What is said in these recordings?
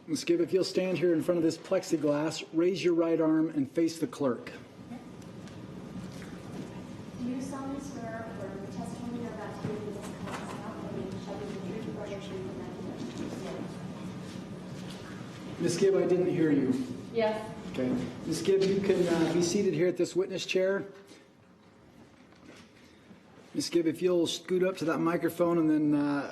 Ms. Gibb, if you'll stand here in front of this plexiglass, raise your right arm and face the clerk. Do you solemnly swear or the testimony you're about to give in this class shall be the truth, the whole truth, and nothing but the truth? Ms. Gibb, I didn't hear you. Yes. Okay. Ms. Gibb, you can be seated here at this witness chair. Ms. Gibb, if you'll scoot up to that microphone and then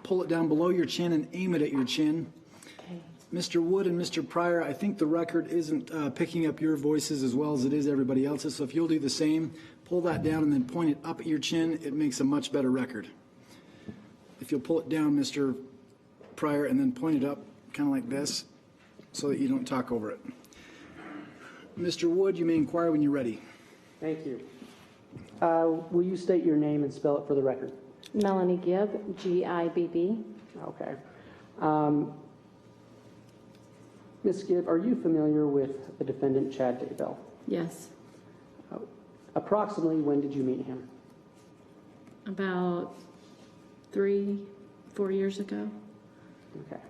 pull it down below your chin and aim it at your chin. Okay. Mr. Wood and Mr. Pryor, I think the record isn't picking up your voices as well as it is everybody else's, so if you'll do the same, pull that down and then point it up at your chin, it makes a much better record. If you'll pull it down, Mr. Pryor, and then point it up kind of like this so that you don't talk over it. Mr. Wood, you may inquire when you're ready. Thank you. Will you state your name and spell it for the record? Melanie Gibb, G-I-B-B. Okay. Ms. Gibb, are you familiar with the defendant, Chad Daybell? Yes. Approximately when did you meet him? About 3-4 years ago. Okay.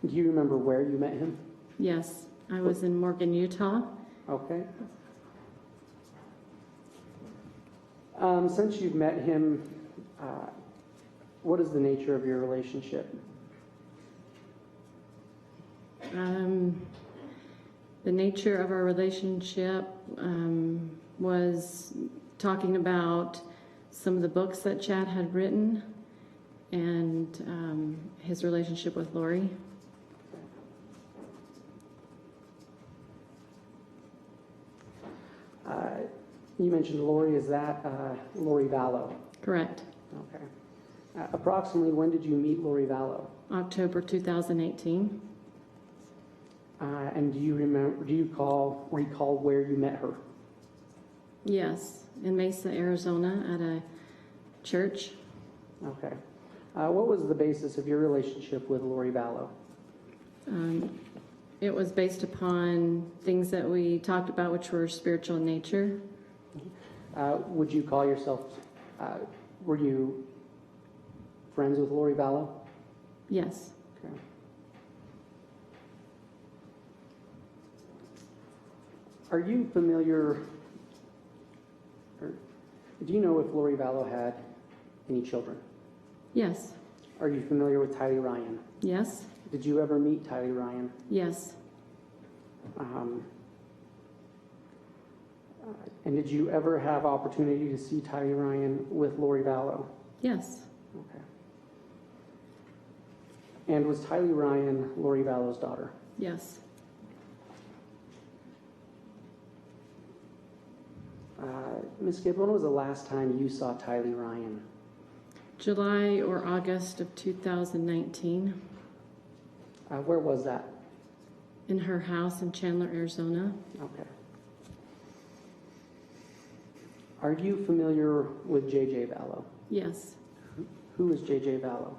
Do you remember where you met him? Yes. I was in Morgan, Utah. Okay. Since you've met him, what is the nature of your relationship? The nature of our relationship was talking about some of the books that Chad had written and his relationship with Lori. You mentioned Lori. Is that Lori Vallow? Correct. Okay. Approximately when did you meet Lori Vallow? October 2018. And do you recall where you met her? Yes, in Mesa, Arizona, at a church. Okay. What was the basis of your relationship with Lori Vallow? It was based upon things that we talked about, which were spiritual in nature. Would you call yourself, were you friends with Lori Vallow? Yes. Okay. Are you familiar, or do you know if Lori Vallow had any children? Yes. Are you familiar with Tylee Ryan? Yes. Did you ever meet Tylee Ryan? Yes. And did you ever have opportunity to see Tylee Ryan with Lori Vallow? Yes. Okay. And was Tylee Ryan Lori Vallow's daughter? Yes. Ms. Gibb, when was the last time you saw Tylee Ryan? July or August of 2019. Where was that? In her house in Chandler, Arizona. Okay. Are you familiar with J.J. Vallow? Yes. Who is J.J. Vallow?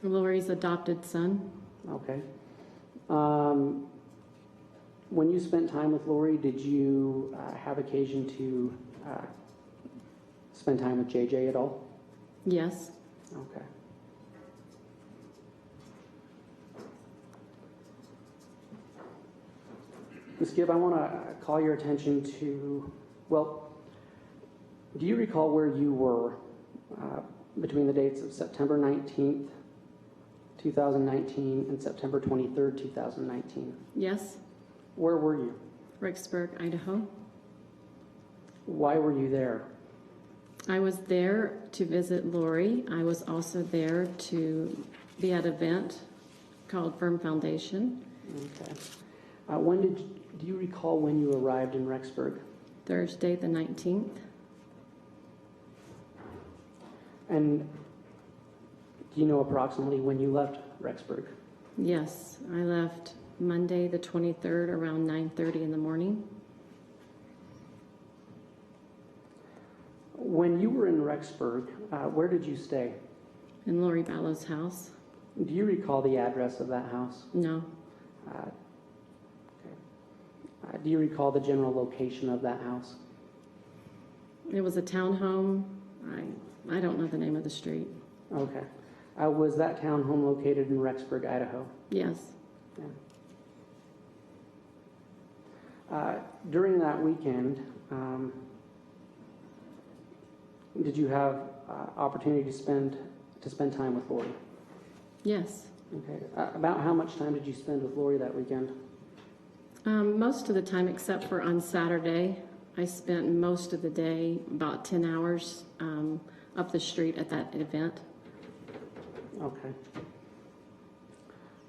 Lori's adopted son. Okay. When you spent time with Lori, did you have occasion to spend time with J.J. at all? Yes. Okay. Ms. Gibb, I want to call your attention to, well, do you recall where you were between the dates of September 19th, 2019 and September 23rd, 2019? Yes. Where were you? Rexburg, Idaho. Why were you there? I was there to visit Lori. I was also there to be at an event called Firm Foundation. Okay. Do you recall when you arrived in Rexburg? Thursday the 19th. And do you know approximately when you left Rexburg? Yes, I left Monday the 23rd around 9:30 in the morning. When you were in Rexburg, where did you stay? In Lori Vallow's house. Do you recall the address of that house? No. Okay. Do you recall the general location of that house? It was a townhome. I don't know the name of the street. Okay. Was that townhome located in Rexburg, Idaho? Yes. Yeah. During that weekend, did you have opportunity to spend time with Lori? Yes. Okay. About how much time did you spend with Lori that weekend? Most of the time, except for on Saturday, I spent most of the day, about 10 hours, up the street at that event. Okay.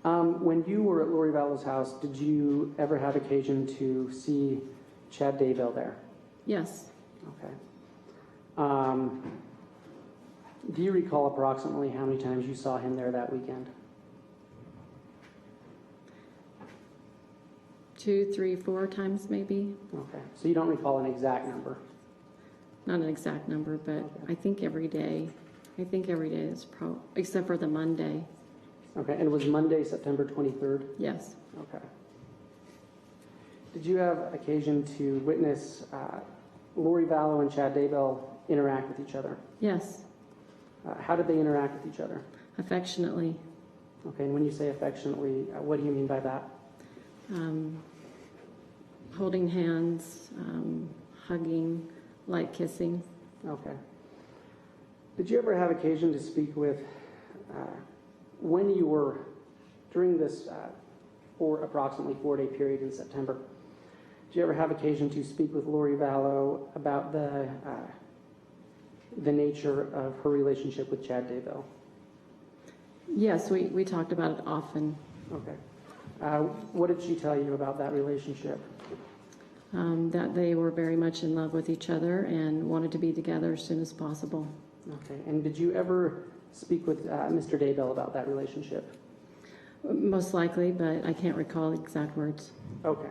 When you were at Lori Vallow's house, did you ever have occasion to see Chad Daybell there? Yes. Okay. Do you recall approximately how many times you saw him there that weekend? 2, 3, 4 times maybe. Okay. So you don't recall an exact number? Not an exact number, but Okay. I think every day. Is except for the Monday. Okay. And was Monday, September 23rd? Yes. Okay. Did you have occasion to witness Lori Vallow and Chad Daybell interact with each other? Yes. How did they interact with each other? Affectionately. Okay. And when you say affectionately, what do you mean by that? Holding hands, hugging, light kissing. Okay. Did you ever have occasion to speak with, when you were, during this approximately 4-day period in September, did you ever have occasion to speak with Lori Vallow about the nature of her relationship with Chad Daybell? Yes, we talked about it often. Okay. What did she tell you about that relationship? That they were very much in love with each other and wanted to be together as soon as possible. Okay. And did you ever speak with Mr. Daybell about that relationship? Most likely, but I can't recall the exact words. Okay.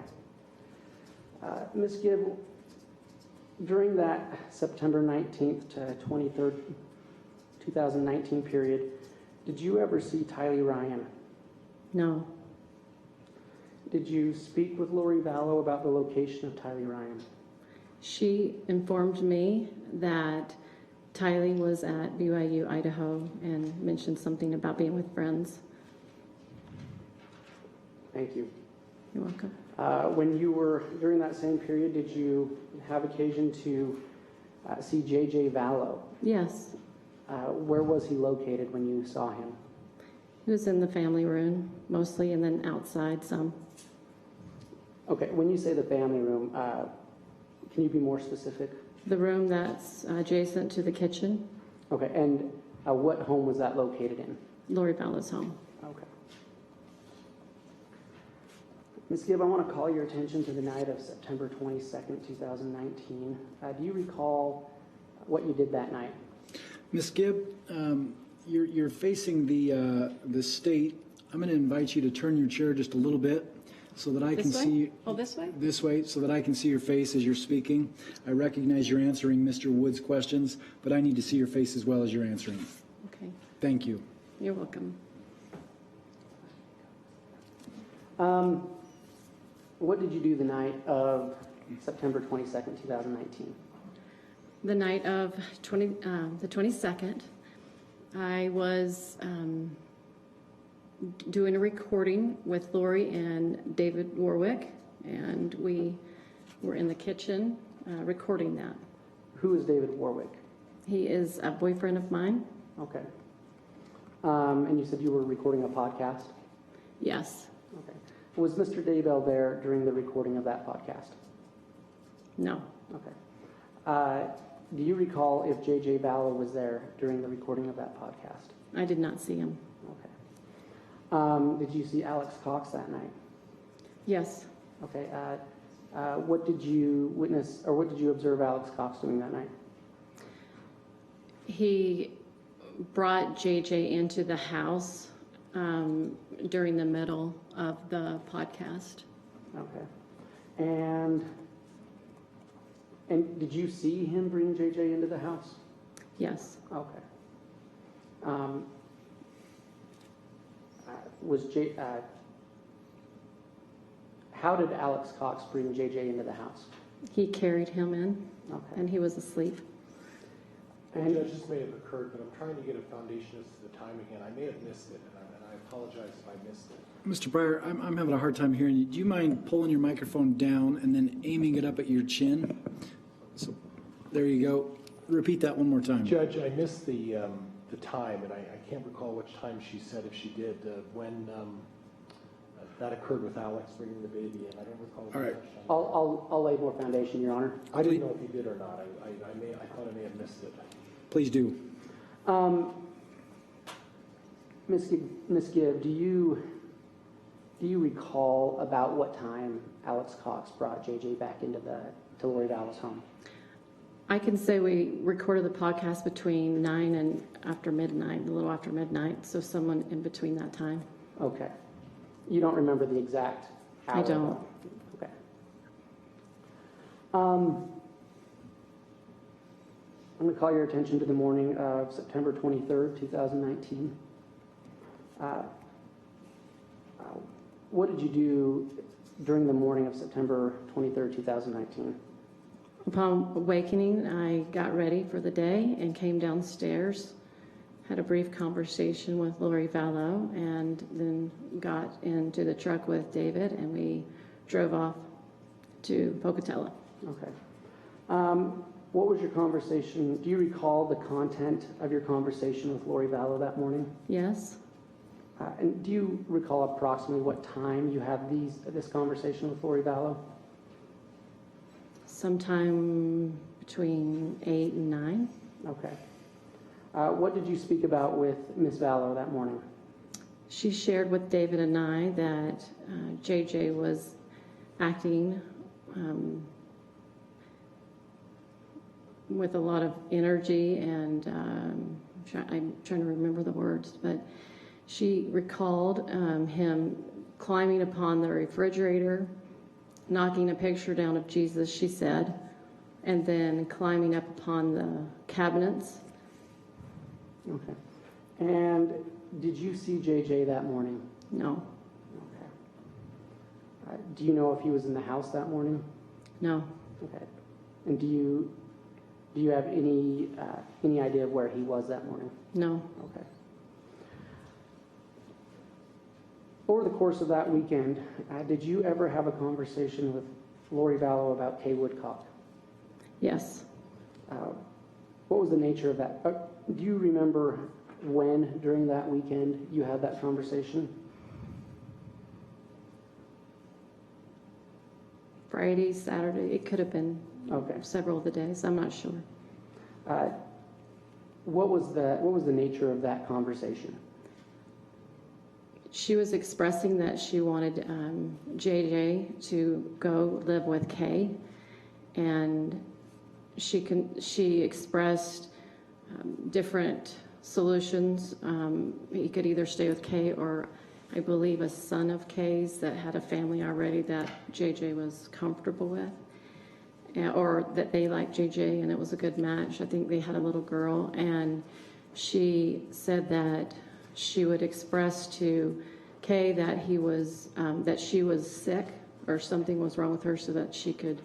Ms. Gibb, during that September 19th to 23rd, 2019 period, did you ever see Tylee Ryan? No. Did you speak with Lori Vallow about the location of Tylee Ryan? She informed me that Tylee was at BYU, Idaho, and mentioned something about being with friends. Thank you. You're welcome. When you were, during that same period, did you have occasion to see J.J. Vallow? Yes. Where was he located when you saw him? He was in the family room, mostly, and then outside some. Okay, when you say the family room, can you be more specific? The room that's adjacent to the kitchen, Okay, and what home was that located in? Lori Vallow's home. Okay. Ms. Gibb, I want to call your attention to the night of September 22nd, 2019. Do you recall what you did that night? Ms. Gibb, you're facing the state. I'm going to invite you to turn your chair just a little bit so that I can see. Oh, this way? This way, so that I can see your face as you're speaking. I recognize you're answering Mr. Wood's questions, but I need to see your face as well as you're answering. Okay. Thank you. You're welcome. What did you do the night of September 22nd, 2019? The night of the 22nd, I was doing a recording with Lori and David Warwick, and we were in the kitchen recording that. Who is David Warwick? He is a boyfriend of mine. Okay. And you said you were recording a podcast? Yes. Okay. Was Mr. Daybell there during the recording of that podcast? No. Okay. Do you recall if J.J. Vallow was there during the recording of that podcast? I did not see him. Okay. Did you see Alex Cox that night? Yes. Okay. What did you witness, or what did you observe Alex Cox doing that night? He brought JJ into the house during the middle of the podcast. Okay. And did you see him bring JJ into the house? Yes. Okay. How did Alex Cox bring JJ into the house? He carried him in, Okay. and he was asleep. And Judge, this may have occurred, but I'm trying to get a foundation as to the time again. I may have missed it, and I apologize if I missed it. Mr. Pryor, I'm having a hard time hearing you. Do you mind pulling your microphone down and then aiming it up at your chin? So, there you go. Repeat that one more time. Judge, I missed the time, and I can't recall which time she said, if she did, when that occurred with Alex bringing the baby in. I don't recall. All right. I'll lay more foundation, Your Honor. I didn't know if you did or not. I thought I may have missed it. Please do. Ms. Gibb, do you recall about what time Alex Cox brought JJ back into to Lori Vallow's home? I can say we recorded the podcast between 9 and after midnight, a little after midnight, so someone in between that time. Okay. You don't remember the exact hour? I don't. Okay. I'm going to call your attention to the morning of September 23rd, 2019. What did you do during the morning of September 23rd, 2019? Upon awakening, I got ready for the day and came downstairs, had a brief conversation with Lori Vallow, and then got into the truck with David, and we drove off to Pocatello. Okay. What was your conversation? Do you recall the content of your conversation with Lori Vallow that morning? Yes. And do you recall approximately what time you had this conversation with Lori Vallow? Sometime between 8 and 9. Okay. What did you speak about with Ms. Vallow that morning? She shared with David and I that JJ was acting with a lot of energy, and I'm trying to remember the words, but she recalled him climbing upon the refrigerator, knocking a picture down of Jesus, she said, and then climbing up upon the cabinets. Okay. And did you see JJ that morning? No. Okay. Do you know if he was in the house that morning? No. Okay. And do you have any idea of where he was that morning? No. Okay. Over the course of that weekend, did you ever have a conversation with Lori Vallow about Kay Woodcock? Yes. What was the nature of that? Do you remember when during that weekend you had that conversation? Friday, Saturday, it could have been Okay. several of the days. I'm not sure. What was the nature of that conversation? She was expressing that she wanted JJ to go live with Kay, and she expressed different solutions. He could either stay with Kay, or I believe a son of Kay's that had a family already that JJ was comfortable with, or that they liked JJ and it was a good match. I think they had a little girl, and she said that she would express to Kay that he was that she was sick or something was wrong with her, so that she could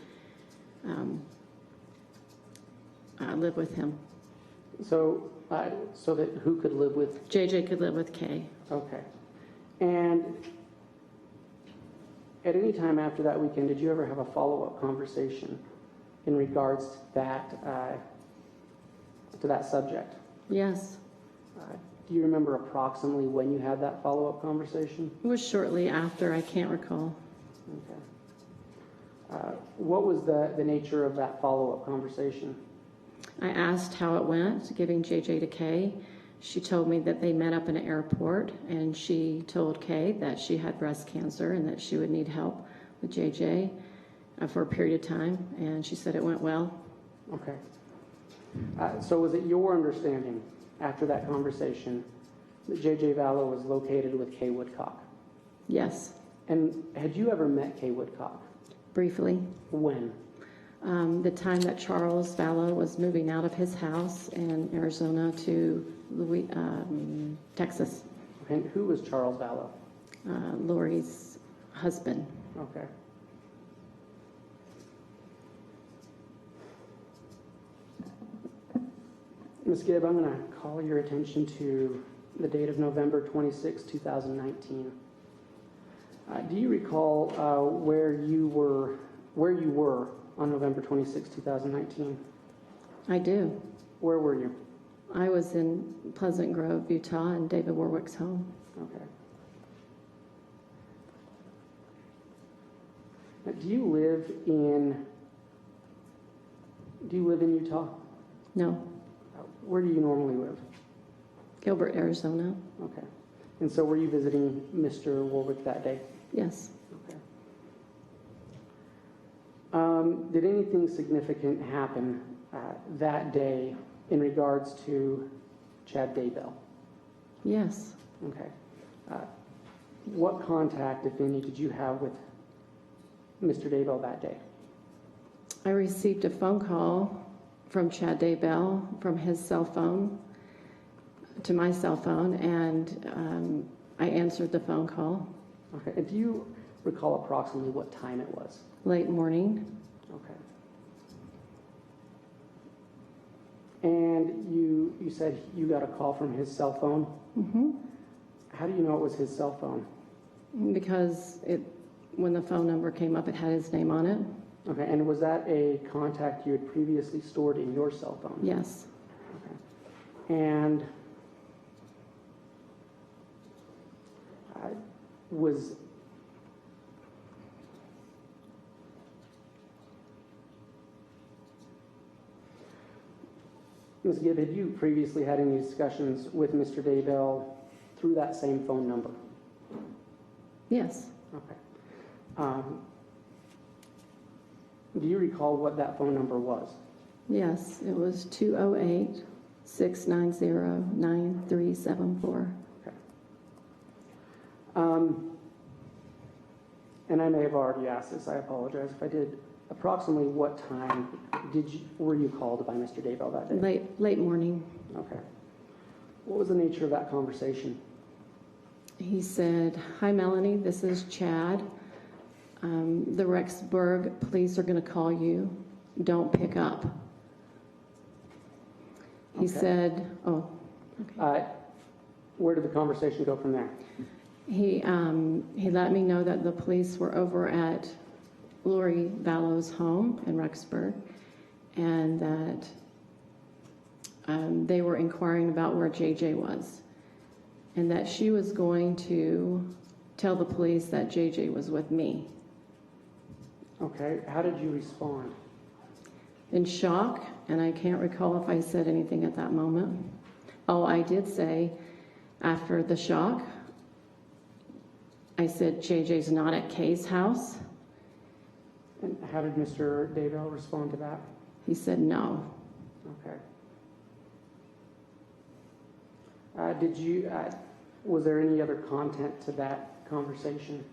live with him. So that who could live with? JJ could live with Kay. Okay. And at any time after that weekend, did you ever have a follow-up conversation in regards to that subject? Yes. Do you remember approximately when you had that follow-up conversation? It was shortly after. I can't recall. Okay. What was the nature of that follow-up conversation? I asked how it went, giving JJ to Kay. She told me that they met up in an airport, and she told Kay that she had breast cancer and that she would need help with JJ for a period of time, and she said it went well. Okay. So was it your understanding after that conversation that JJ Vallow was located with Kay Woodcock? Yes. And had you ever met Kay Woodcock? Briefly. When? The time that Charles Vallow was moving out of his house in Arizona to Texas. And who was Charles Vallow? Lori's husband. Okay. Ms. Gibb, I'm going to call your attention to the date of November 26, 2019. Do you recall where you were on November 26, 2019? I do. Where were you? I was in Pleasant Grove, Utah, in David Warwick's home. Okay. Now, do you live in Utah? No, Where do you normally live? Gilbert, Arizona. Okay. And so were you visiting Mr. Warwick that day? Yes. Okay. Did anything significant happen that day in regards to Chad Daybell? Yes. Okay. What contact, if any, did you have with Mr. Daybell that day? I received a phone call from Chad Daybell from his cell phone to my cell phone, and I answered the phone call. Okay. And do you recall approximately what time it was? Late morning. Okay. And you said you got a call from his cell phone? Mm-hmm. How do you know it was his cell phone? Because when the phone number came up, it had his name on it. Okay. And was that a contact you had previously stored in your cell phone? Yes. Okay. And was Ms. Gibb, had you previously had any discussions with Mr. Daybell through that same phone number? Yes. Okay. Do you recall what that phone number was? Yes. It was 208-690-9374. Okay. And I may have already asked this. I apologize if I did. Approximately what time were you called by Mr. Daybell that day? Late morning. Okay. What was the nature of that conversation? He said, "Hi, Melanie. This is Chad. The Rexburg Police are going to call you. Don't pick up." He Okay. said, "Oh, okay." Where did the conversation go from there? He let me know that the police were over at Lori Vallow's home in Rexburg, and that they were inquiring about where JJ was, and that she was going to tell the police that JJ was with me. Okay. How did you respond? In shock, and I can't recall if I said anything at that moment. Oh, I did say after the shock, I said, "JJ's not at Kay's house." And how did Mr. Daybell respond to that? He said no. Okay. Was there any other content to that conversation?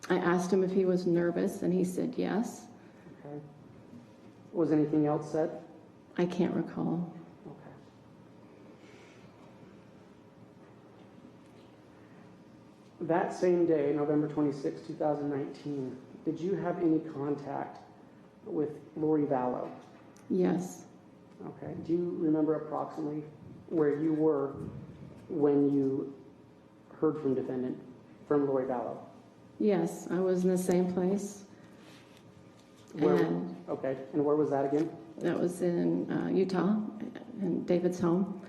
I asked him if he was nervous, and he said yes. Okay. Was anything else said? I can't recall. Okay. That same day, November 26, 2019, did you have any contact with Lori Vallow? Yes. Okay. Do you remember approximately where you were when you heard from Lori Vallow? Yes, I was in the same place. And okay. And where was that again? that was in Utah, in David's home.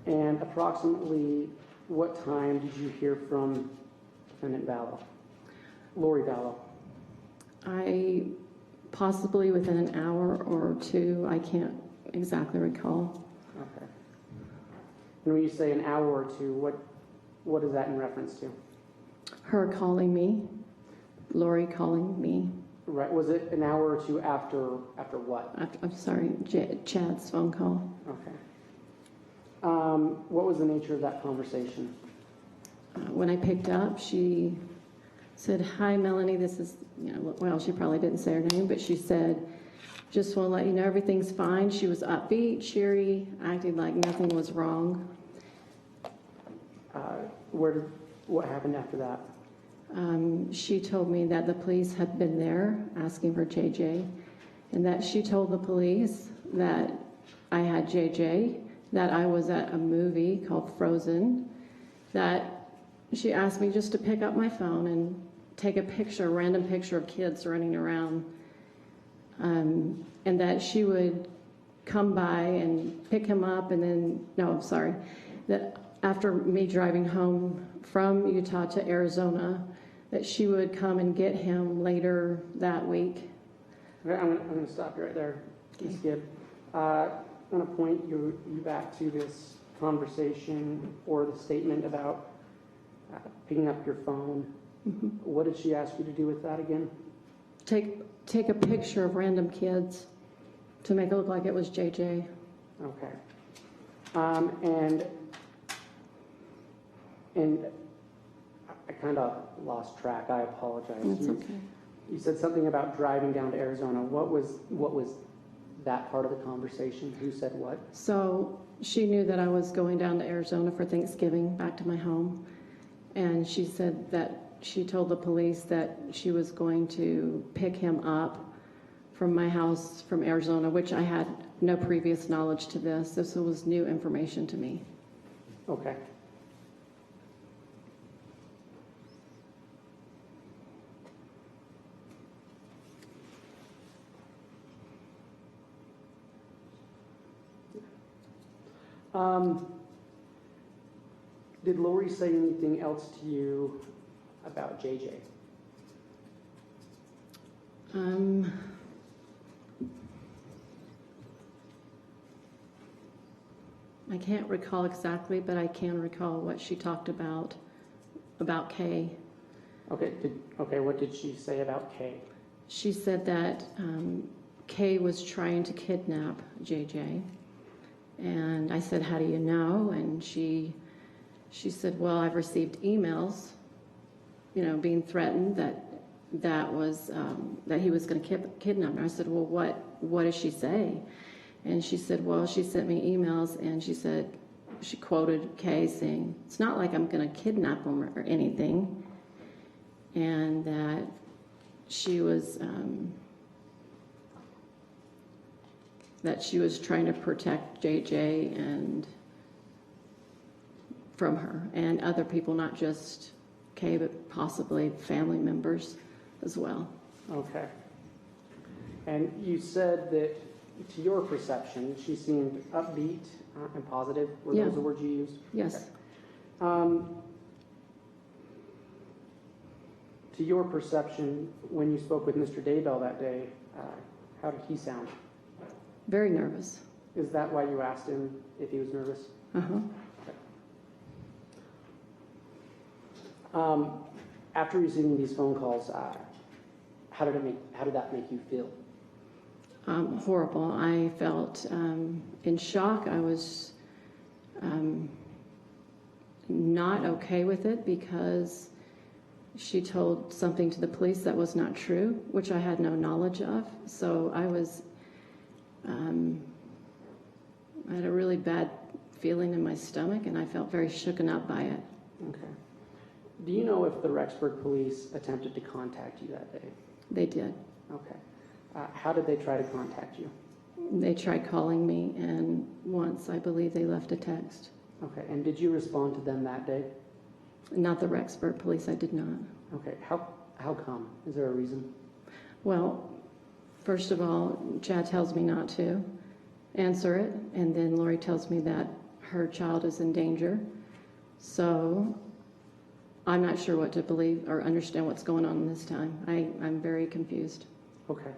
And approximately what time did you hear from Defendant Vallow? Lori Vallow? I possibly within an hour or two, I can't exactly recall. Okay. And when you say an hour or two, what is that in reference to? Her calling me, Lori calling me. Right. Was it an hour or two after what? I'm sorry, Chad's phone call. Okay. What was the nature of that conversation? When I picked up, she said, "Hi, Melanie, this is," well, she probably didn't say her name, but she said, "Just want to let you know everything's fine." She was upbeat, cheery, acting like nothing was wrong. What happened after that? She told me that the police had been there asking for JJ, and that she told the police that I had JJ, that I was at a movie called Frozen, that she asked me just to pick up my phone and take a picture, a random picture of kids running around, and that she would come by and pick him up, and then, no, I'm sorry, that after me driving home from Utah to Arizona, that she would come and get him later that week. Okay, I'm going to stop you right there, Ms. Gibb. I'm going to point you back to this conversation or the statement about picking up your phone. Mm-hmm. What did she ask you to do with that again? Take a picture of random kids to make it look like it was JJ. Okay. And I kind of lost track. I apologize. That's okay. You said something about driving down to Arizona. What was that part of the conversation? Who said what? So she knew that I was going down to Arizona for Thanksgiving, back to my home. And she said that she told the police that she was going to pick him up from my house from Arizona, which I had no previous knowledge to this. This was new information to me. Okay. Did Lori say anything else to you about JJ? I can't recall exactly, but I can recall what she talked about Kay. Okay. What did she say about Kay? She said that Kay was trying to kidnap JJ. And I said, how do you know? And she said, well, I've received emails, being threatened that he was going to kidnap her. I said, well, what does she say? And she said, well, she sent me emails, and she said, she quoted Kay saying, it's not like I'm going to kidnap him or anything. And that she was trying to protect JJ and from her and other people, not just Kay, but possibly family members as well. Okay. And you said that, to your perception, she seemed upbeat and positive. Were those the words you used? Yes. Okay. To your perception, when you spoke with Mr. Daybell that day, how did he sound? Very nervous. Is that why you asked him if he was nervous? Uh-huh. Okay. After receiving these phone calls, how did that make you feel? Horrible. I felt in shock. I was not okay with it because she told something to the police that was not true, which I had no knowledge of. So I was, I had a really bad feeling in my stomach, and I felt very shooken up by it. Okay. Do you know if the Rexburg Police attempted to contact you that day? They did. Okay. How did they try to contact you? They tried calling me, and once I believe they left a text. Okay. And did you respond to them that day? Not the Rexburg Police, I did not. Okay. How come? Is there a reason? Well, first of all, Chad tells me not to answer it, and then Lori tells me that her child is in danger. So I'm not sure what to believe or understand what's going on this time. I'm very confused. Okay.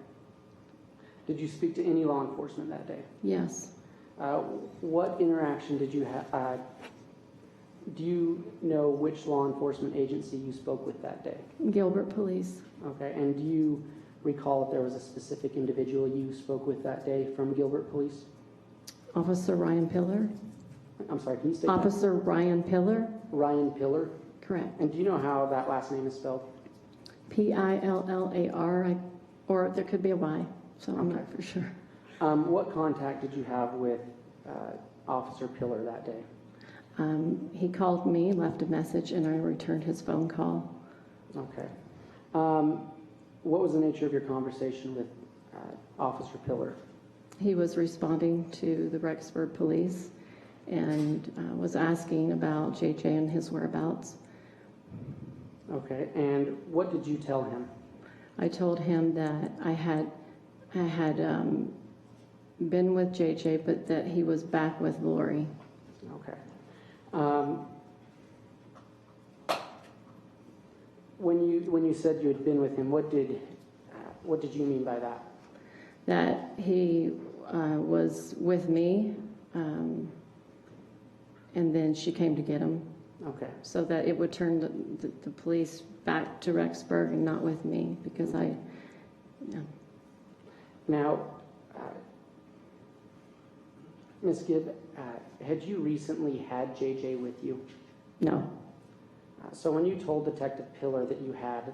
Did you speak to any law enforcement that day? Yes. What interaction did you have? Do you know which law enforcement agency you spoke with that day? Gilbert Police. Okay. And do you recall if there was a specific individual you spoke with that day from Gilbert Police? Officer Ryan Pillar. I'm sorry, can you state Officer Ryan Pillar. Ryan Pillar? Correct. And do you know how that last name is spelled? Pillar, or there could be a Y, so I'm not for sure. What contact did you have with Officer Pillar that day? He called me, left a message, and I returned his phone call. Okay. What was the nature of your conversation with Officer Pillar? He was responding to the Rexburg Police and was asking about JJ and his whereabouts. Okay, and what did you tell him? I told him that I had been with JJ, but that he was back with Lori. Okay. When you said you had been with him, what did you mean by that? That he was with me, and then she came to get him. Okay. So that it would turn the police back to Rexburg and not with me, because I. No. Now, Ms. Gibb, had you recently had JJ with you? No. So when you told Detective Pillar that you had,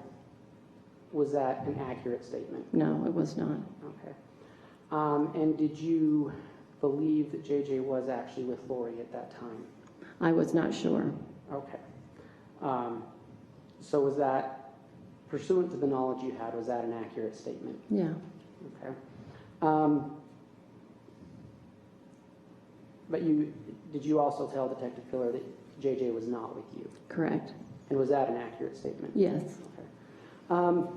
was that an accurate statement? No, it was not. Okay. And did you believe that JJ was actually with Lori at that time? I was not sure. Okay. So was that, pursuant to the knowledge you had, was that an accurate statement? Yeah. Okay. But did you also tell Detective Pillar that JJ was not with you? Correct. And was that an accurate statement? Yes. Okay.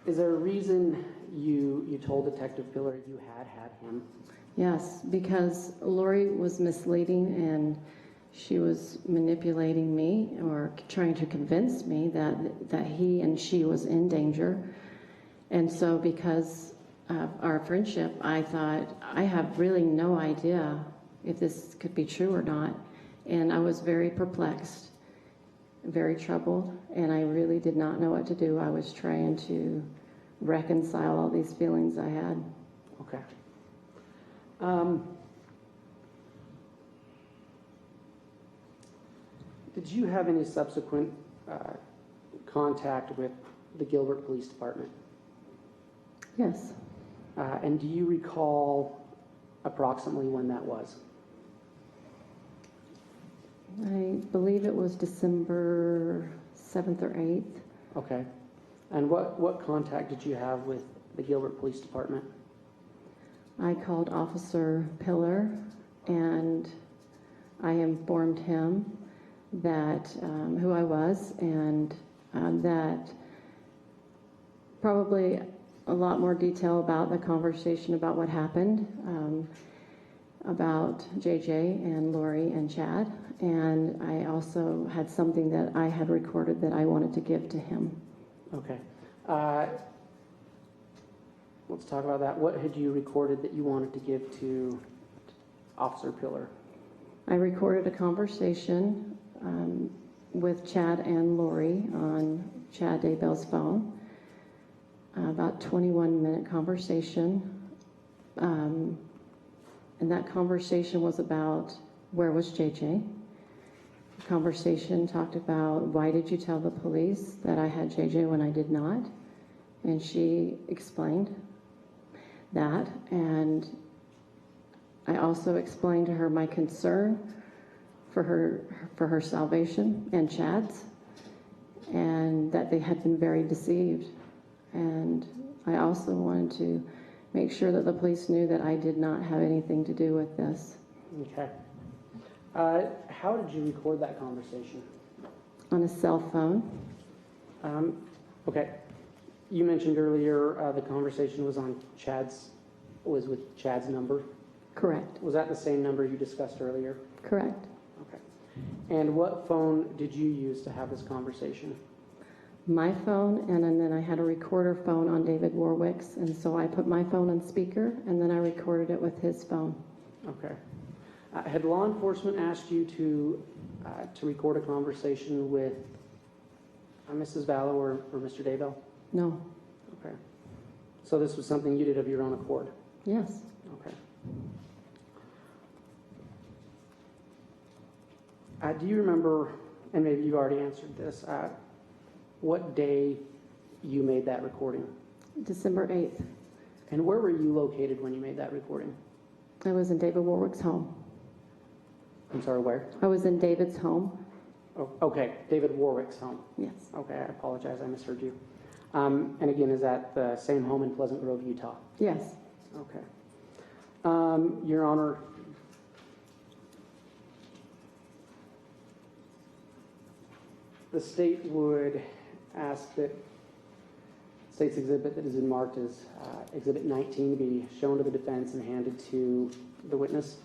Is there a reason you told Detective Pillar you had him? Yes, because Lori was misleading and she was manipulating me or trying to convince me that he and she was in danger. And so because of our friendship, I thought, I have really no idea if this could be true or not. And I was very perplexed, very troubled, and I really did not know what to do. I was trying to reconcile all these feelings I had. Okay. Did you have any subsequent contact with the Gilbert Police Department? Yes. And do you recall approximately when that was? I believe it was December 7th or 8th. Okay. And what contact did you have with the Gilbert Police Department? I called Officer Pillar and I informed him that who I was and that probably a lot more detail about the conversation about what happened, about JJ and Lori and Chad. And I also had something that I had recorded that I wanted to give to him. Okay. Let's talk about that. What had you recorded that you wanted to give to Officer Pillar? I recorded a conversation with Chad and Lori on Chad Daybell's phone, about 21-minute conversation. And that conversation was about where was JJ? The conversation talked about why did you tell the police that I had JJ when I did not? And she explained that, and I also explained to her my concern for her salvation and Chad's, and that they had been very deceived. And I also wanted to make sure that the police knew that I did not have anything to do with this. Okay. How did you record that conversation? On a cell phone. Okay. You mentioned earlier the conversation was with Chad's number. Correct. Was that the same number you discussed earlier? Correct. Okay. And what phone did you use to have this conversation? My phone, and then I had a recorder phone on David Warwick's, and so I put my phone on speaker, and then I recorded it with his phone. Okay. Had law enforcement asked you to record a conversation with Mrs. Vallow or Mr. Daybell? No. Okay. So this was something you did of your own accord? Yes. Okay. Do you remember, and maybe you've already answered this, what day you made that recording? December 8th. And where were you located when you made that recording? I was in David Warwick's home. I'm sorry, where? I was in David's home. Oh, okay, David Warwick's home. Yes. Okay, I apologize, I misheard you. And again, is that the same home in Pleasant Grove, Utah? Yes. Okay. Your Honor, the state would ask that state's exhibit that is marked as Exhibit 19 be shown to the defense and handed to the witness.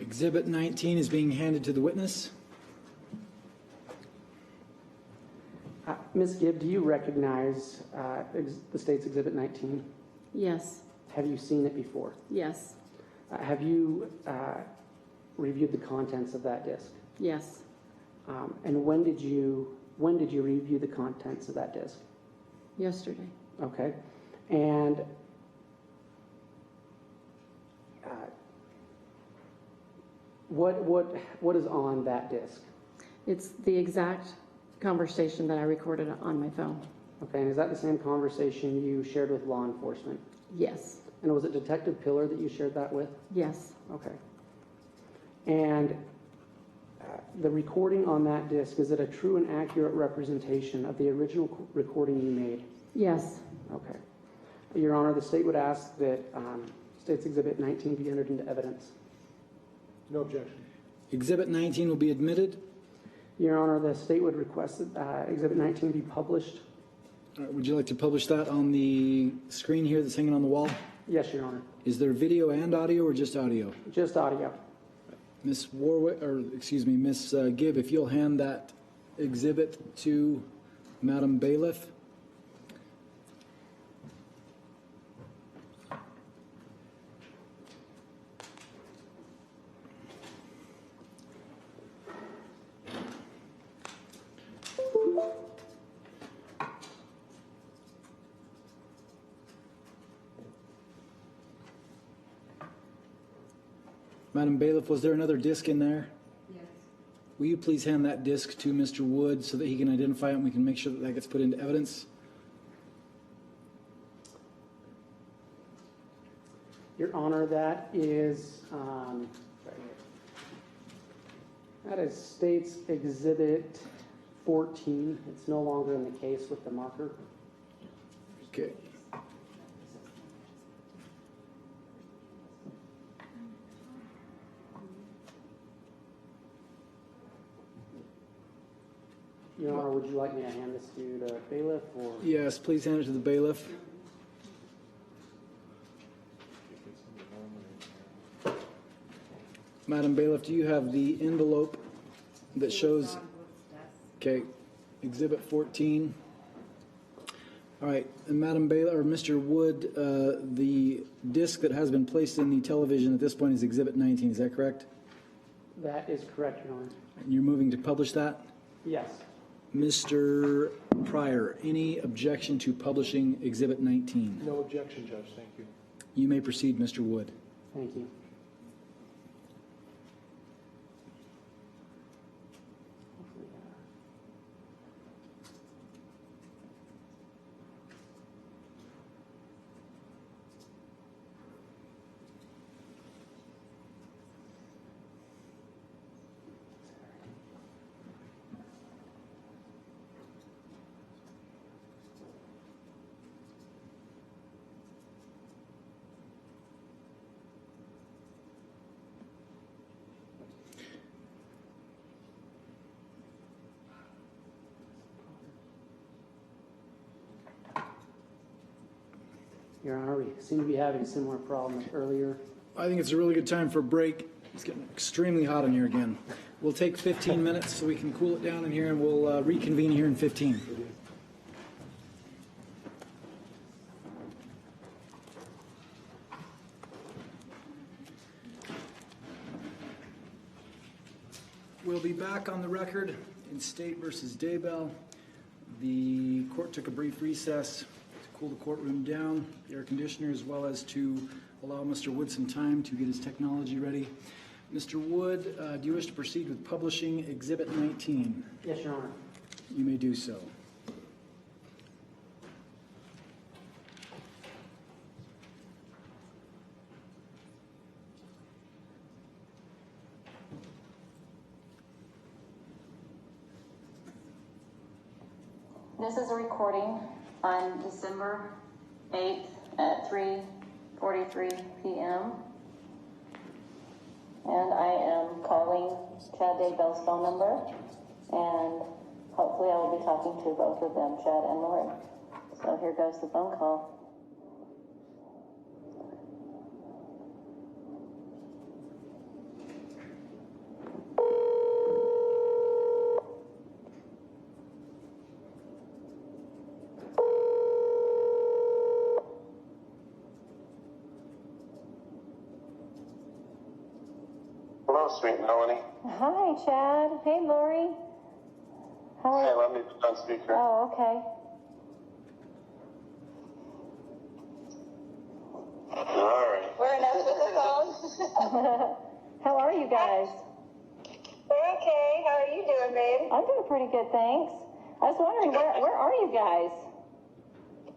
Exhibit 19 is being handed to the witness. Ms. Gibb, do you recognize the state's Exhibit 19? Yes. Have you seen it before? Yes. Have you reviewed the contents of that disc? Yes. And when did you review the contents of that disc? Yesterday. Okay. And what is on that disc? It's the exact conversation that I recorded on my phone. Okay. And is that the same conversation you shared with law enforcement? Yes. And was it Detective Pillar that you shared that with? Yes. Okay. And the recording on that disc, is it a true and accurate representation of the original recording you made? Yes. Okay. Your Honor, the state would ask that State's Exhibit 19 be entered into evidence. No objection. Exhibit 19 will be admitted. Your Honor, the state would request that Exhibit 19 be published. All right, would you like to publish that on the screen here that's hanging on the wall? Yes, Your Honor. Is there video and audio or just audio? Just audio. Miss Gibb, if you'll hand that exhibit to Madam Bailiff. Madam Bailiff, was there another disc in there? Yes. Will you please hand that disc to Mr. Wood so that he can identify it and we can make sure that that gets put into evidence? Your Honor, that is State's Exhibit 14. It's no longer in the case with the marker. Okay. Your Honor, would you like me to hand this to the bailiff or? Yes, please hand it to the bailiff. Madam Bailiff, do you have the envelope that shows? Okay, Exhibit 14. All right, and Madam Bailiff, or Mr. Wood, the disc that has been placed in the television at this point is Exhibit 19, is that correct? That is correct, Your Honor. And you're moving to publish that? Yes. Mr. Pryor, any objection to publishing Exhibit 19? No objection, Judge. Thank you. You may proceed, Mr. Wood. Thank you. Your Honor, we seem to be having a similar problem as earlier. I think it's a really good time for a break. It's getting extremely hot in here again. We'll take 15 minutes so we can cool it down in here, and we'll reconvene here in 15. We'll be back on the record in State versus Daybell. The court took a brief recess to cool the courtroom down, the air conditioner, as well as to allow Mr. Wood some time to get his technology ready. Mr. Wood, do you wish to proceed with publishing Exhibit 19? Yes, Your Honor. You may do so. This is a recording on December 8th at 3:43 p.m. And I am calling Chad Daybell's phone number, and hopefully I will be talking to both of them, Chad and Lori. So here goes the phone call. Hello, sweet Melanie. Hi, Chad. Hey, Lori. How are Hey, you? let me put on speaker. Oh, okay. All right. We're enough with the phone. How are you guys? We're okay. How are you doing, babe? I'm doing pretty good, thanks. I was wondering, where are you guys?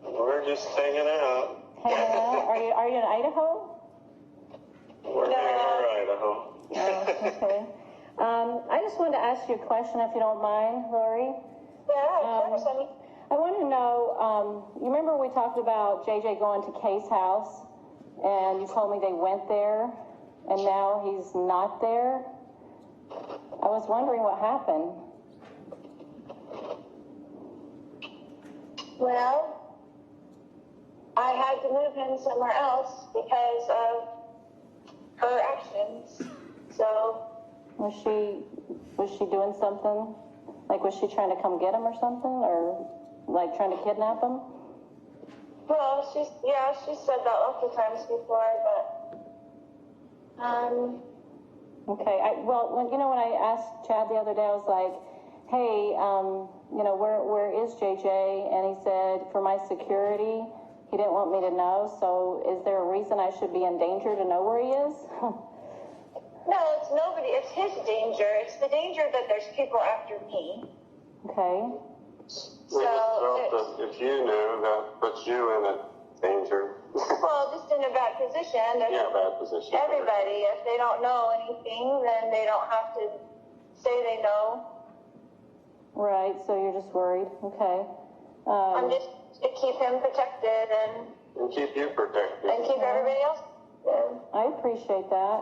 We're just hanging out. Hanging out? Are you in Idaho? We're No. hanging out in Idaho. Oh, okay. I just wanted to ask you a question, if you don't mind, Lori. Yeah, of course. I mean, I want to know, you remember we talked about JJ going to Kay's house, and you told me they went there, and now he's not there? I was wondering what happened. well, I had to move him somewhere else because of her actions. So, Was she doing something? Like, was she trying to come get him or something? Or, like, trying to kidnap him? well, she said that lots of times before, but, Okay. When I asked Chad the other day, I was like, hey, where is JJ? And he said, for my security, he didn't want me to know. So is there a reason I should be in danger to know where he is? no, it's nobody. It's his danger. It's the danger that there's people after me. Okay. We just felt that if you knew, that puts you in a danger. Well, just in a bad position. Yeah, bad position. Everybody, if they don't know anything, then they don't have to say they know. Right. So you're just worried. Okay. I'm just to keep him protected and keep you protected. keep everybody else. I appreciate that.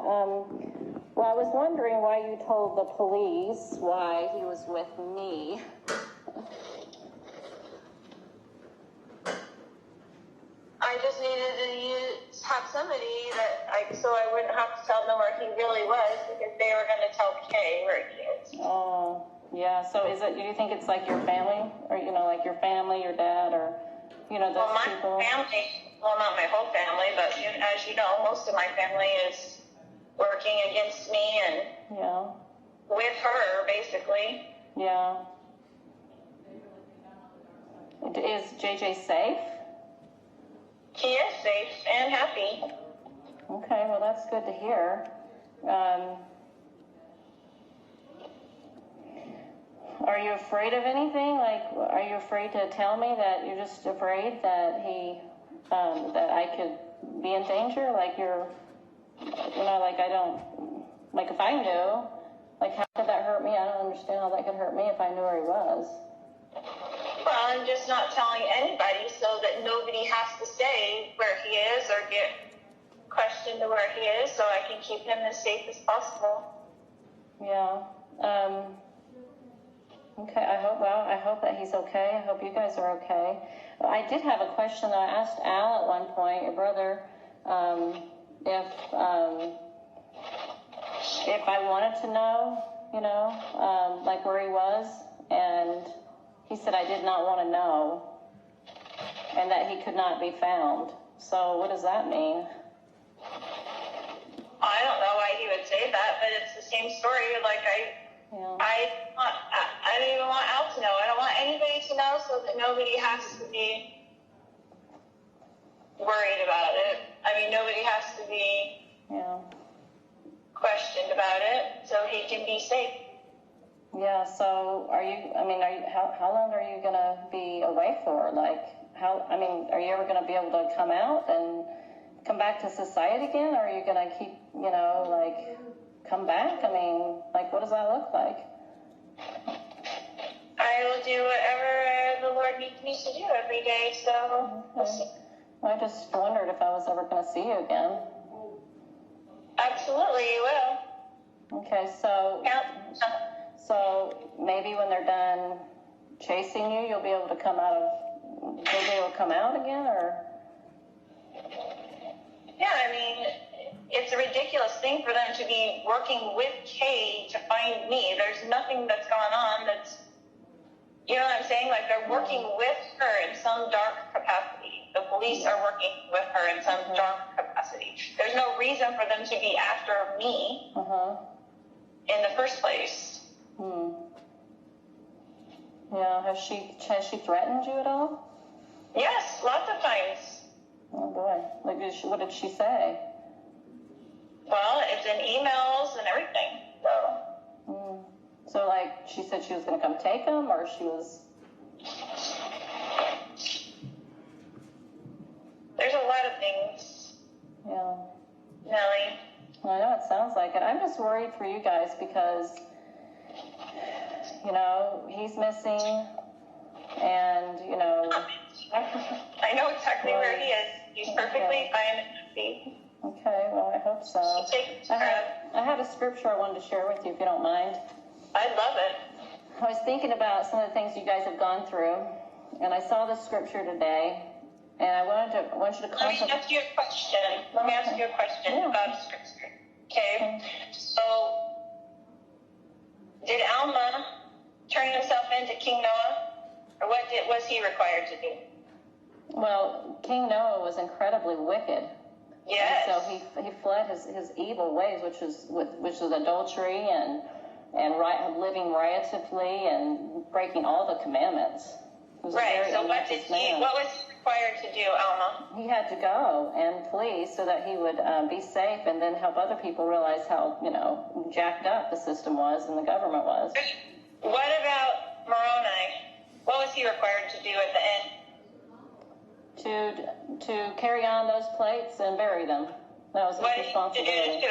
Well, I was wondering why you told the police why he was with me. I just needed to have somebody so I wouldn't have to tell them where he really was, because they were going to tell Kay where he is. Oh, yeah. So do you think it's like your family, or, like your family, your dad, or, those Well, my people? family, well, not my whole family, but as you know, most of my family is working against me and Yeah. with her, basically. Yeah. Is JJ safe? He is safe and happy. Okay, well, that's good to hear. Are you afraid of anything? Like, are you afraid to tell me that you're just afraid that that I could be in danger? Like if I knew, like, how could that hurt me? I don't understand how that could hurt me if I knew where he was. Well, I'm just not telling anybody so that nobody has to say where he is or get questioned to where he is, so I can keep him as safe as possible. Yeah. Okay, I hope that he's okay. I hope you guys are okay. I did have a question that I asked Al at one point, your brother, if I wanted to know, like where he was, and he said I did not want to know, and that he could not be found. So what does that mean? I don't know why he would say that, but it's the same story. Like I don't even want Al to know. I don't want anybody to know, so that nobody has to be worried about it. I mean, nobody has to be questioned about it, so he can be safe. Yeah, so how long are you going to be away for? Like, are you ever going to be able to come out and come back to society again? Or are you going to keep, come back? What does that look like? I will do whatever the Lord Lord needs me to do every day, so we'll see. I just wondered if I was ever going to see you again. Absolutely, you will. Okay, so Yeah. so maybe when they're done chasing you, you'll be able to come out again, or? Yeah, I mean, it's a ridiculous thing for them to be working with Kay to find me. There's nothing that's gone on that's, you know what I'm saying? Like, they're working with her in some dark capacity. The police are working with her in some dark capacity. There's no reason for them to be after me in the first place. Yeah, has she threatened you at all? Yes, lots of times. Oh boy, like what did she say? Well, it's in emails and everything. So like she said she was going to come take him, or she was? There's a lot of things. Yeah. Nellie. I know it sounds like it. I'm just worried for you guys because, you know, he's missing, and you know. I know exactly where he is. He's perfectly fine and happy. Okay, well, I hope so. I had a scripture I wanted to share with you, if you don't mind. I love it. I was thinking about some of the things you guys have gone through, and I saw this scripture today, and I want you to Let me ask you a question. About a scripture. Okay? So, did Alma turn himself into King Noah? Or what was he required to do? Well, King Noah was incredibly wicked. Yes. And so he fled his evil ways, which was adultery and living riotously and breaking all the commandments. Right. So what was he required to do, Alma? He had to go and flee so that he would be safe and then help other people realize how, you know, jacked up the system was and the government was. What about Moroni? What was he required to do at the end? To carry on those plates and bury them. That was his responsibility.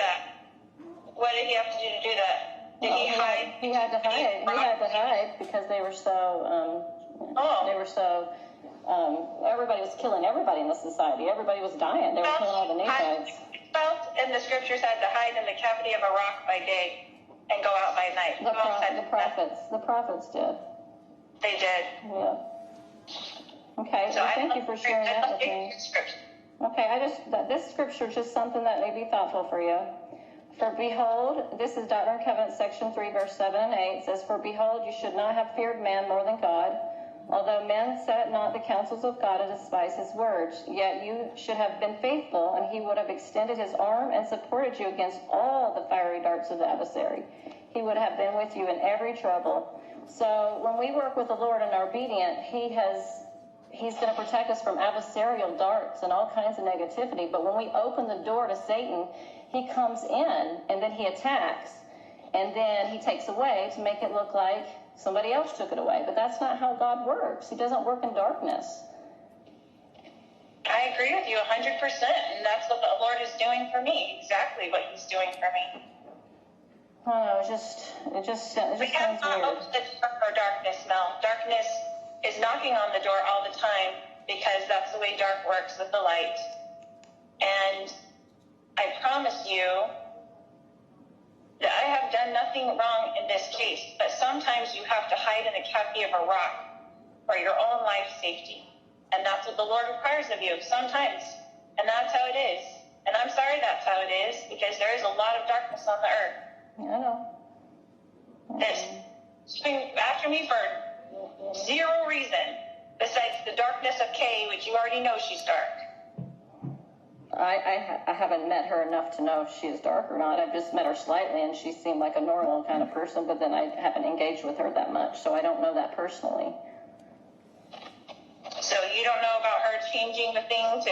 What did he have to do to do that? Did he hide? He had to hide. He had to hide because they were so. Everybody was killing everybody in the society. Everybody was dying. They were killing all the Nephites. And the scriptures had to hide in the cavity of a rock by day and go out by night. The prophets did. They did. Yeah. Okay, so thank you for sharing that with me. Okay, this scripture is just something that may be thoughtful for you. For behold, this is Doctrine and Covenants, section 3, verse 7 and 8. It says, for behold, you should not have feared man more than God. Although men set not the counsels of God and despise his words, yet you should have been faithful, and he would have extended his arm and supported you against all the fiery darts of the adversary. He would have been with you in every trouble. So when we work with the Lord and are obedient, He's going to protect us from adversarial darts and all kinds of negativity. But when we open the door to Satan, he comes in and then he attacks. And then he takes away to make it look like somebody else took it away. But that's not how God works. He doesn't work in darkness. I agree with you 100%. And that's what the Lord is doing for me. Exactly what he's doing for me. Oh, it just sounds weird. We have not opened the door for darkness, Mel. Darkness is knocking on the door all the time because that's the way dark works with the light. And I promise you that I have done nothing wrong in this case, but sometimes you have to hide in the cavity of a rock for your own life safety. And that's what the Lord requires of you sometimes. And that's how it is. And I'm sorry that's how it is because there is a lot of darkness on the earth. I know. It's been after me for zero reason besides the darkness of Kay, which you already know she's dark. I haven't met her enough to know if she is dark or not. I've just met her slightly, and she seemed like a normal kind of person, but then I haven't engaged with her that much, so I don't know that personally. So you don't know about her changing the thing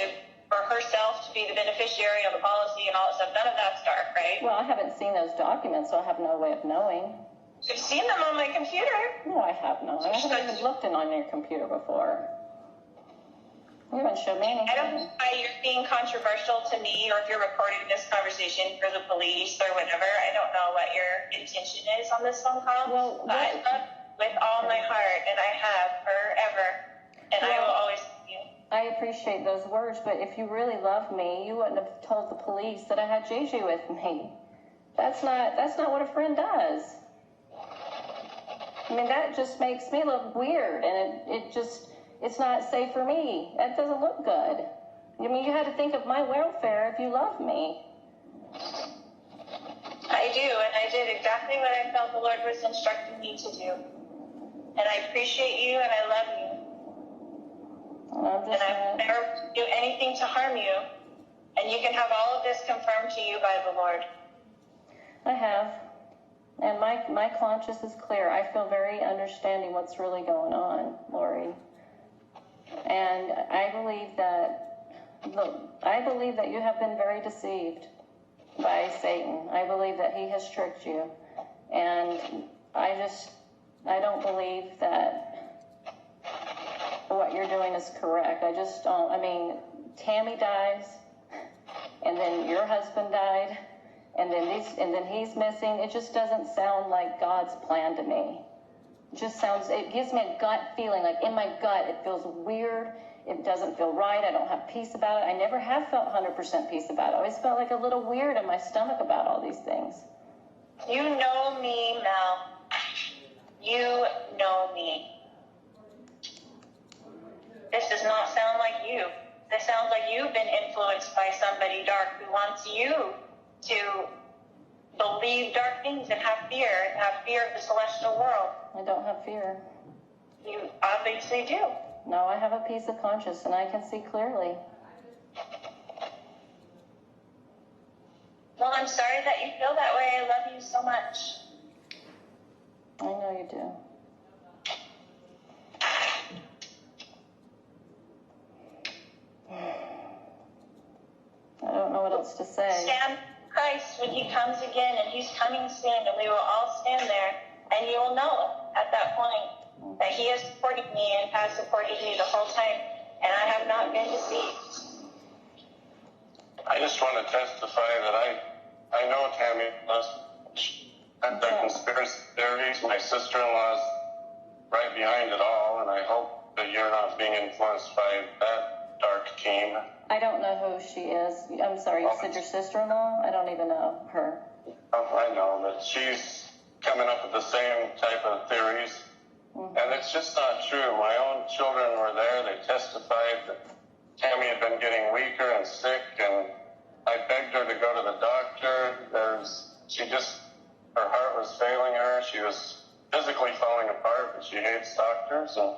for herself to be the beneficiary of the policy and all that stuff. None of that's dark, right? Well, I haven't seen those documents, so I have no way of knowing. You've seen them on my computer. No, I have not. I haven't even looked on your computer before. You haven't showed me anything. I don't know why you're being controversial to me or if you're recording this conversation for the police or whatever. I don't know what your intention is on this phone call. Well, I love with all my heart, and I have forever. and I will always love you. I appreciate those words, but if you really loved me, you wouldn't have told the police that I had JJ with me. That's not what a friend does. I mean, that just makes me look weird, and it's not safe for me. That doesn't look good. I mean, you had to think of my welfare if you love me. I do, and I did exactly what I felt the Lord was instructing me to do. And I appreciate you, and I love you. And I would never do anything to harm you. And you can have all of this confirmed to you by the Lord. I have. And my conscience is clear. I feel very understanding what's really going on, Lori. And I believe that you have been very deceived by Satan. I believe that he has tricked you. And I don't believe that what you're doing is correct. I just don't. I mean, Tammy dies, and then your husband died, and then he's missing. It just doesn't sound like God's plan to me. It gives me a gut feeling, like in my gut, it feels weird. It doesn't feel right. I don't have peace about it. I never have felt 100% peace about it. I always felt like a little weird in my stomach about all these things. You know me, Mel. You know me. This does not sound like you. This sounds like you've been influenced by somebody dark who wants you to believe dark things and have fear of the celestial world. I don't have fear. You obviously do. No, I have a peace of conscience, and I can see clearly. Well, I'm sorry that you feel that way. I love you so much. I know you do. I don't know what else to say. Stand Christ when he comes again, and he's coming soon, and we will all stand there, and you will know at that point that he has supported me and has supported me the whole time, and I have not been deceived. I just want to testify that I know Tammy and the conspiracy theories. My sister-in-law's right behind it all, and I hope that you're not being influenced by that dark team. I don't know who she is. I'm sorry, you said your sister-in-law? I don't even know her. Oh, I know, but she's coming up with the same type of theories. And it's just not true. My own children were there. They testified that Tammy had been getting weaker and sick, and I begged her to go to the doctor. Her heart was failing her. She was physically falling apart, but she hates doctors, and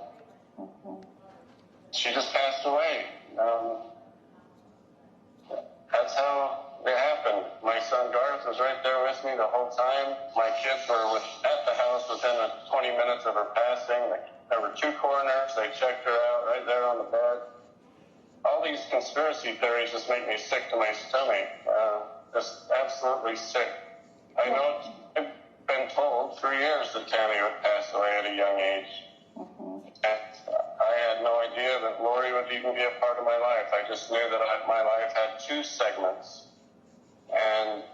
she just passed away. That's how it happened. My son Garth was right there with me the whole time. My kids were at the house within 20 minutes of her passing. There were 2 coroners. They checked her out right there on the bed. All these conspiracy theories just make me sick to my stomach. Just absolutely sick. I know I've been told for years that Tammy would pass away at a young age. And I had no idea that Lori would even be a part of my life. I just knew that my life had 2 segments. And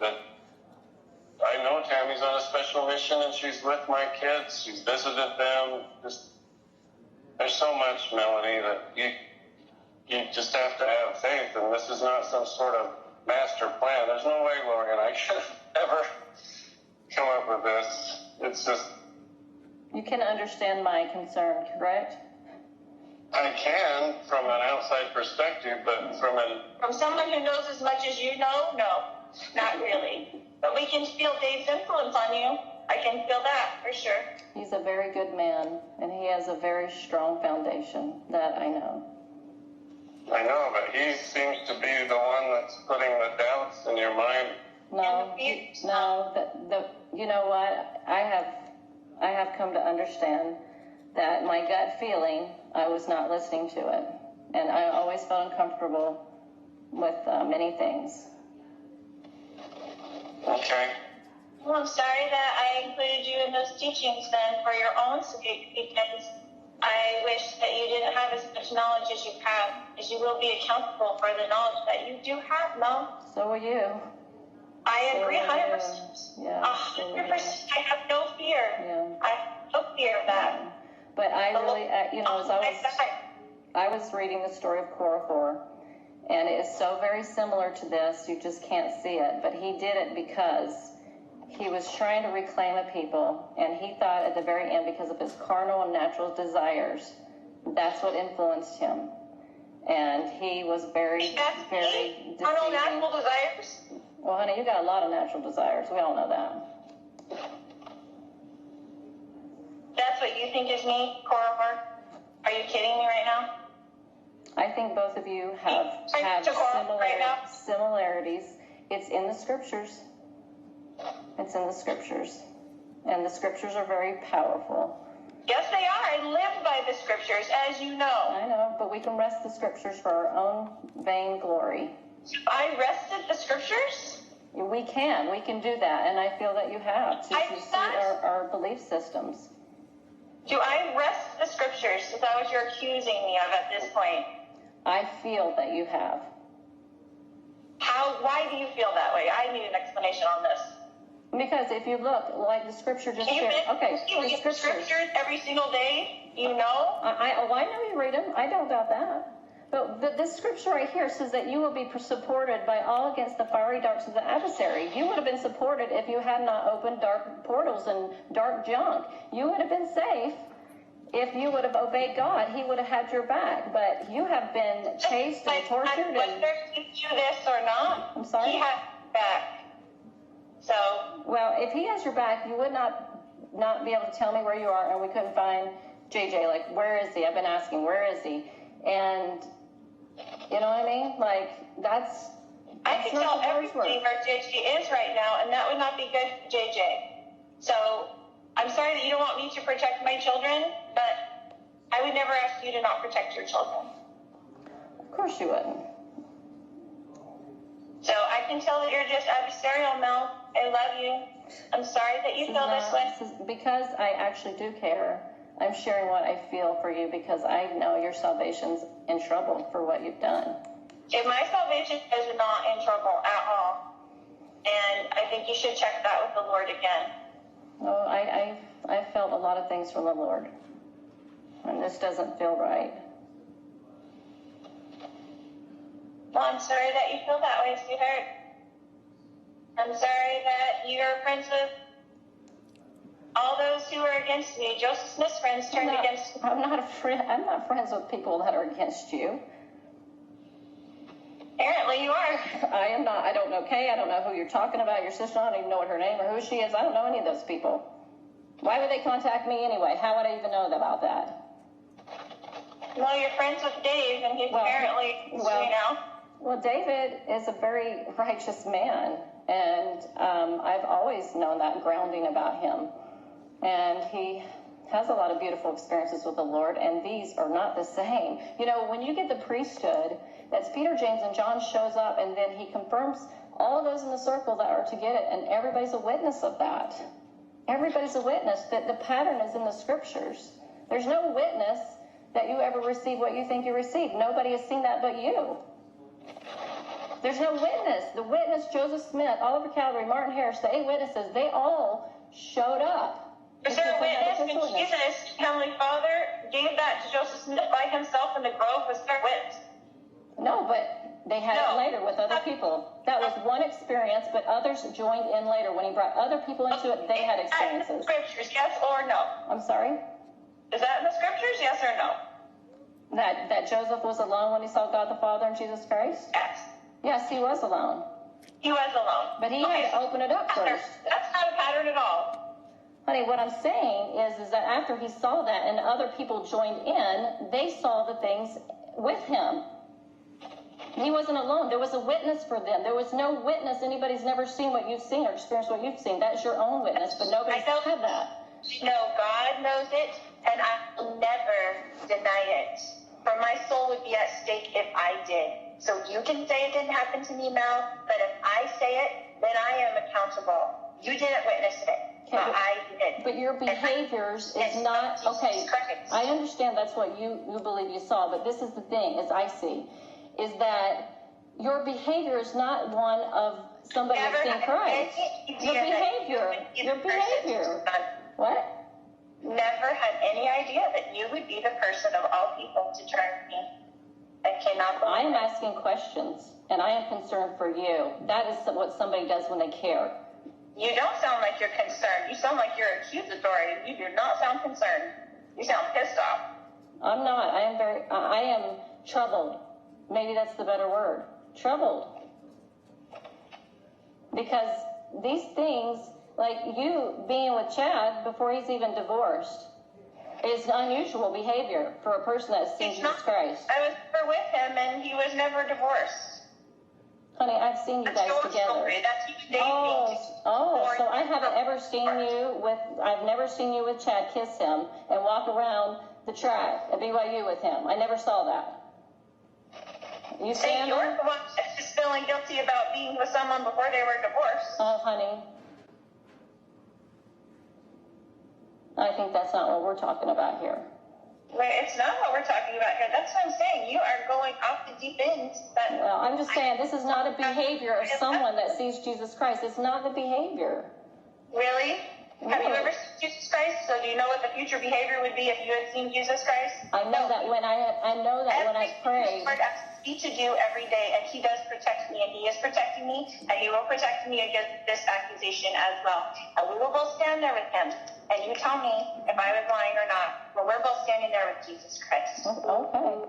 that I know Tammy's on a special mission, and she's with my kids. She's visited them. There's so much, Melanie, that you just have to have faith, and this is not some sort of master plan. There's no way Lori and I could ever come up with this. It's just... You can understand my concern, correct? I can, from an outside perspective, but From someone who knows as much as you know, no, not really. But we can feel Dave's influence on you. I can feel that, for sure. He's a very good man, and he has a very strong foundation, that I know. I know, but he seems to be the one that's putting the doubts in your mind. No, you know what? I have come to understand that my gut feeling, I was not listening to it. And I always felt uncomfortable with many things. Okay. Well, I'm sorry that I included you in those teachings then for your own sake, because I wish that you didn't have as much knowledge as you have, as you will be accountable for the knowledge that you do have, Mel. So will you. I agree 100%. Yeah. 100%. I have no fear. Yeah. I have no fear of that. But I really, as I was reading the story of Korihor, and it is so very similar to this, you just can't see it. But he did it because he was trying to reclaim a people, and he thought at the very end, because of his carnal and natural desires, that's what influenced him. And he was very deceiving. Carnal natural desires? Well, honey, you got a lot of natural desires. We all know that. That's what you think is me, Korihor? Are you kidding me right now? I think both of you have similarities. It's in the scriptures. It's in the scriptures. And the scriptures are very powerful. Yes, they are. I live by the scriptures, as you know. I know, but we can rest the scriptures for our own vain glory. I rested the scriptures? We can do that, and I feel that you have to suit our belief systems. Do I rest the scriptures? Is that what you're accusing me of at this point? I feel that you have. Why do you feel that way? I need an explanation on this. Because if you look, like the scripture just shared. Okay, you read scriptures every single day, you know? I know you read them. I don't doubt that. But this scripture right here says that you will be supported by all against the fiery darts of the adversary. You would have been supported if you had not opened dark portals and dark junk. You would have been safe if you would have obeyed God. He would have had your back. But you have been chased and tortured. Whether you do this or not, I'm sorry? He has your back. So. Well, if he has your back, you would not be able to tell me where you are, and we couldn't find JJ. Like, where is he? I've been asking, where is he? And you know what I mean? Like, that's I can tell everybody where JJ is right now, and that would not be good for JJ. So I'm sorry that you don't want me to protect my children, but I would never ask you to not protect your children. Of course you wouldn't. So I can tell that you're just adversarial, Mel. I love you. I'm sorry that you feel this way. Because I actually do care. I'm sharing what I feel for you because I know your salvation's in trouble for what you've done. If my salvation is not in trouble at all, and I think you should check that with the Lord again. Oh, I felt a lot of things from the Lord, and this doesn't feel right. Well, I'm sorry that you feel that way, sweetheart. I'm sorry that you're friends with all those who are against me. Joseph Smith's friends turned against me. I'm not friends with people that are against you. Apparently you are. I am not. I don't know Kay. I don't know who you're talking about, your sister. I don't even know what her name or who she is. I don't know any of those people. Why would they contact me anyway? How would I even know about that? Well, you're friends with Dave, and he's apparently, you know. Well, David is a very righteous man, and I've always known that grounding about him. And he has a lot of beautiful experiences with the Lord, and these are not the same. You know, when you get the priesthood, that's Peter, James, and John shows up, and then he confirms all of those in the circle that are to get it, and everybody's a witness of that. Everybody's a witness that the pattern is in the scriptures. There's no witness that you ever receive what you think you received. Nobody has seen that but you. There's no witness. The witness, Joseph Smith, Oliver Calvary, Martin Harris, the 8 witnesses, they all showed up. Is there a witness when Jesus, Heavenly Father, gave that to Joseph Smith by himself in the grove? Was there a witness? No, but they had it later with other people. That was one experience, but others joined in later. When he brought other people into it, they had experiences. Is that in the scriptures, yes or no? I'm sorry? Is that in the scriptures, yes or no? That Joseph was alone when he saw God the Father and Jesus Christ? Yes. Yes, he was alone. He was alone. But he had to open it up first. That's not a pattern at all. Honey, what I'm saying is that after he saw that and other people joined in, they saw the things with him. He wasn't alone. There was a witness for them. There was no witness. Anybody's never seen what you've seen or experienced what you've seen. That's your own witness, but nobody's had that. No, God knows it, and I will never deny it. For my soul would be at stake if I did. So you can say it didn't happen to me, Mel, but if I say it, then I am accountable. You didn't witness it. Okay, I did. But your behaviors is not, okay, I understand that's what you believe you saw, but this is the thing, as I see, is that your behavior is not one of somebody who's seen Christ. Your behavior. What? Never had any idea that be the person of all people to turn me. I cannot I believe am it. asking questions, and I am concerned for you. That is what somebody does when they care. You don't sound like you're concerned. You sound like you're accusatory. You do not sound concerned. You sound pissed off. I'm not. I am troubled. Maybe that's the better word. Troubled. Because these things, like you being with Chad before he's even divorced, is unusual behavior for a person that's seen Jesus Christ. I was never with him, and he was never divorced. Honey, I've seen you That's guys your together. story. That's you dating. So I haven't ever seen you with, I've never seen you with Chad kiss him and walk around the track at BYU with him. I never saw that. You See, stand you're the one that's just feeling guilty about being with someone before they were divorced. Oh, honey. I think that's not what we're talking about here. Wait, it's not what we're talking about here. That's what I'm saying. You are going off the deep end. Well, I'm just saying this is not a behavior of someone that sees Jesus Christ. It's not the behavior. Really? No. Have you ever seen Jesus Christ? So do you know what the future behavior would be if you had seen Jesus Christ? I know that when I pray. Lord asks me to do every day, and he does protect me, and he is protecting me, and he will protect me against this accusation as well. And we will both stand there with him, and you tell me if I was lying or not. But we're both standing there with Jesus Christ. Okay.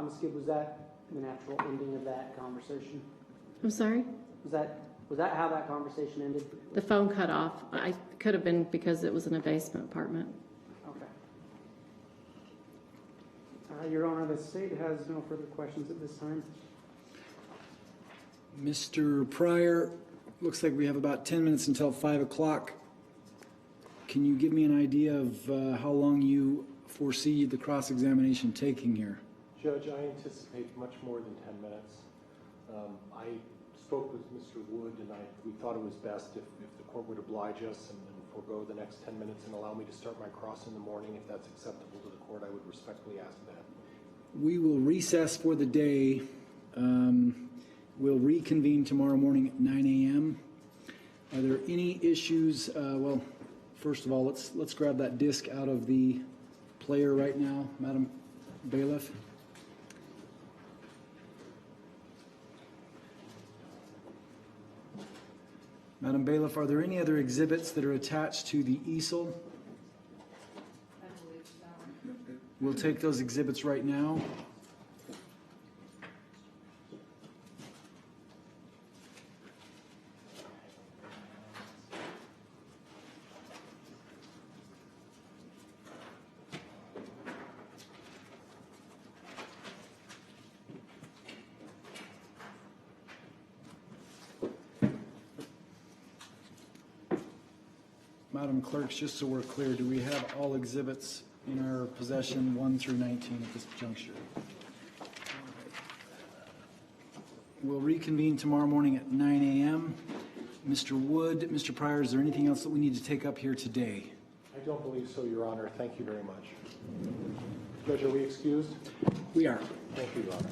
Ms. Gibb, was that the natural ending of that conversation? I'm sorry? Was that how that conversation ended? The phone cut off. I could have been because it was in a basement apartment. Okay. Your Honor, the state has no further questions at this time. Mr. Pryor, looks like we have about 10 minutes until 5 o'clock. Can you give me an idea of how long you foresee the cross-examination taking here? Judge, I anticipate much more than 10 minutes. I spoke with Mr. Wood, and we thought it was best if the court would oblige us and forego the next 10 minutes and allow me to start my cross in the morning. If that's acceptable to the court, I would respectfully ask that. We will recess for the day. We'll reconvene tomorrow morning at 9 a.m. Are there any issues? Well, first of all, let's grab that disc out of the player right now, Madam Bailiff. Madam Bailiff, are there any other exhibits that are attached to the easel? We'll take those exhibits right now. Madam Clerk, just so we're clear, do we have all exhibits in our possession 1 through 19 at this juncture? We'll reconvene tomorrow morning at 9 a.m. Mr. Wood, Mr. Pryor, is there anything else that we need to take up here today? I don't believe so, Your Honor. Thank you very much. Judge, are we excused? We are. Thank you, Your Honor.